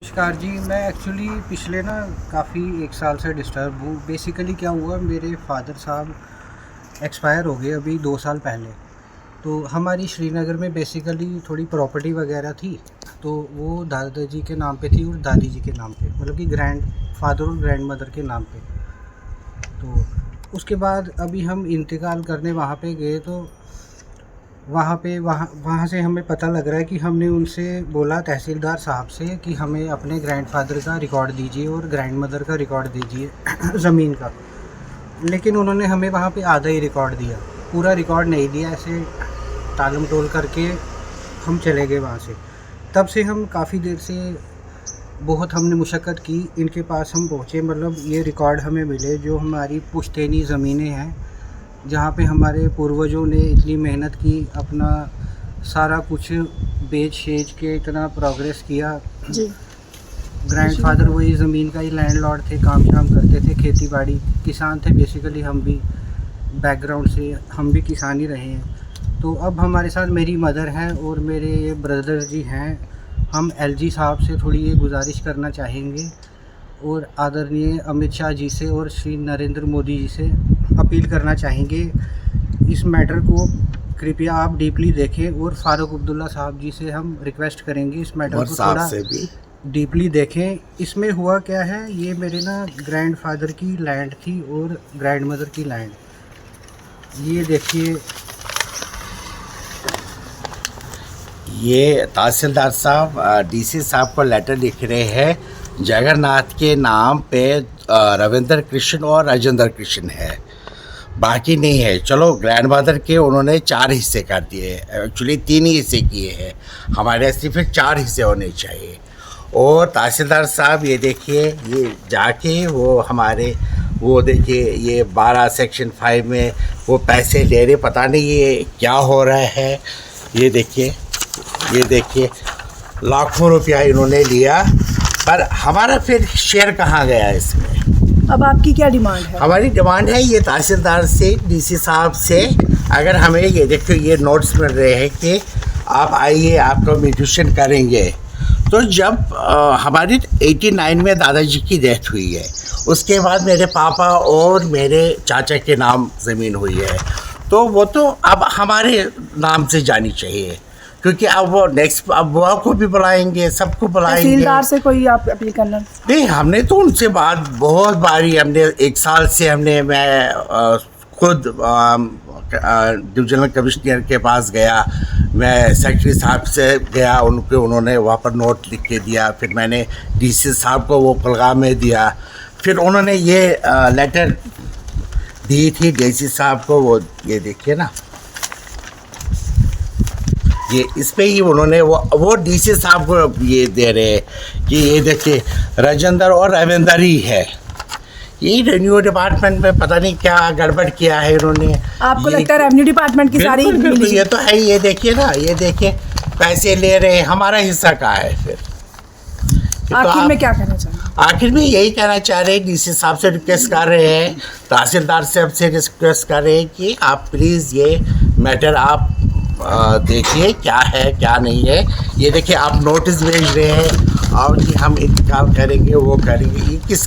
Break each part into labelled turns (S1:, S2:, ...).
S1: नमस्कार जी। मैं एक्चुअली पिछले ना काफ़ी 1 साल से डिस्टर्ब हूँ। बेसिकली क्या हुआ, मेरे फादर साहब एक्सपायर हो गए अभी 2 साल पहले। तो हमारी श्रीनगर में बेसिकली थोड़ी प्रॉपर्टी वगैरह थी, तो वो दादाजी के नाम पे थी और दादी जी के नाम पे, मतलब कि ग्रैंड फादर और ग्रैंड मदर के नाम पे। तो उसके बाद अभी हम इंतकाल करने वहाँ पे गए, तो वहाँ से हमें पता लग रहा है कि हमने उनसे बोला तहसीलदार साहब से कि हमें अपने ग्रैंडफादर का रिकॉर्ड दीजिए और ग्रैंड मदर का रिकॉर्ड दीजिए ज़मीन का। लेकिन उन्होंने हमें वहाँ पे आधा ही रिकॉर्ड दिया, पूरा रिकॉर्ड नहीं दिया। ऐसे टालम टोल करके हम चले गए वहाँ से। तब से हम काफ़ी देर से बहुत हमने मुशक्क़त की, इनके पास हम पहुँचे, मतलब ये रिकॉर्ड हमें मिले जो हमारी पुश्तैनी ज़मीनें हैं, जहाँ पे हमारे पूर्वजों ने इतनी मेहनत की, अपना सारा कुछ बेच शेच के इतना प्रोग्रेस किया
S2: जी।
S1: ग्रैंडफादर वही ज़मीन का ही लैंडलॉर्ड थे, काम शाम करते थे, खेती बाड़ी, किसान थे बेसिकली। हम भी बैकग्राउंड से हम भी किसान ही रहे हैं। तो अब हमारे साथ मेरी मदर हैं और मेरे ये ब्रदर जी हैं। हम एलजी साहब से थोड़ी ये गुजारिश करना चाहेंगे और आदरणीय अमित शाह जी से और श्री नरेंद्र मोदी जी से अपील करना चाहेंगे, इस मैटर को कृपया आप डीपली देखें। और फारूक अब्दुल्ला साहब जी से हम रिक्वेस्ट करेंगे इस मैटर को थोड़ा डीपली देखें। इसमें हुआ क्या है, ये मेरे ना ग्रैंडफादर की लैंड थी और ग्रैंड मदर की लैंड। ये देखिए,
S3: ये तहसीलदार साहब डीसी साहब को लेटर लिख रहे हैं। जगन्नाथ के नाम पे रविंद्र कृष्ण और राजेंद्र कृष्ण है, बाकी नहीं है। चलो ग्रैंडमदर के उन्होंने 4 हिस्से कर दिए, एक्चुअली 3 ही हिस्से किए हैं, हमारे सिर्फ 4 हिस्से होने चाहिए। और तहसीलदार साहब ये देखिए, ये जाके वो हमारे वो देखिए, ये 12 सेक्शन 5 में वो पैसे ले रहे, पता नहीं ये क्या हो रहा है। ये देखिए लाखों रुपया इन्होंने लिया, पर हमारा फिर शेयर कहाँ गया इसमें।
S2: अब आपकी क्या डिमांड है?
S3: हमारी डिमांड है ये तहसीलदार से, डीसी साहब से, अगर हमें ये देखो ये नोट्स मिल रहे हैं कि आप आइए, आपको म्यूटेशन करेंगे। तो जब हमारी 89 में दादाजी की डेथ हुई है, उसके बाद मेरे पापा और मेरे चाचा के नाम ज़मीन हुई है, तो वो तो अब हमारे नाम से जानी चाहिए, क्योंकि अब वो नेक्स्ट अब बुआ को भी बुलाएंगे, सबको बुलाएंगे।
S2: तहसीलदार से कोई आप अपील करना?
S3: नहीं, हमने तो उनसे बात बहुत बारी, हमने 1 साल से मैं खुद डिविजनल कमिश्नर के पास गया, मैं सेक्रेटरी साहब से गया, उन्होंने वहाँ पर नोट लिख के दिया, फिर मैंने डीसी साहब को वो पैगाम में दिया, फिर उन्होंने ये लेटर दी थी डीसी साहब को। वो ये देखिए ना, ये इस पे ही उन्होंने वो डीसी साहब को ये दे रहे हैं कि ये देखिए राजेंद्र और रविंदर ही है। ये रेवेन्यू डिपार्टमेंट में पता नहीं क्या गड़बड़ किया है इन्होंने।
S2: आपको लगता है रेवेन्यू डिपार्टमेंट की सारी?
S3: बिल्कुल, ये तो है। ये देखिए ना, ये देखिए पैसे ले रहे हैं, हमारा हिस्सा कहाँ है फिर?
S2: आखिर में क्या कहना चाहेंगे?
S3: आखिर में यही कहना चाह रहे हैं, डीसी साहब से रिक्वेस्ट कर रहे हैं, तहसीलदार साहब से रिक्वेस्ट कर रहे हैं कि आप प्लीज़ ये मैटर आप देखिए क्या है क्या नहीं है। ये देखिए आप नोटिस भेज रहे हैं और कि हम इंतकाल करेंगे, वो करेंगे, ये किस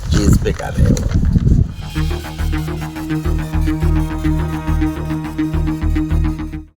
S3: चीज़ पे कर रहे हो?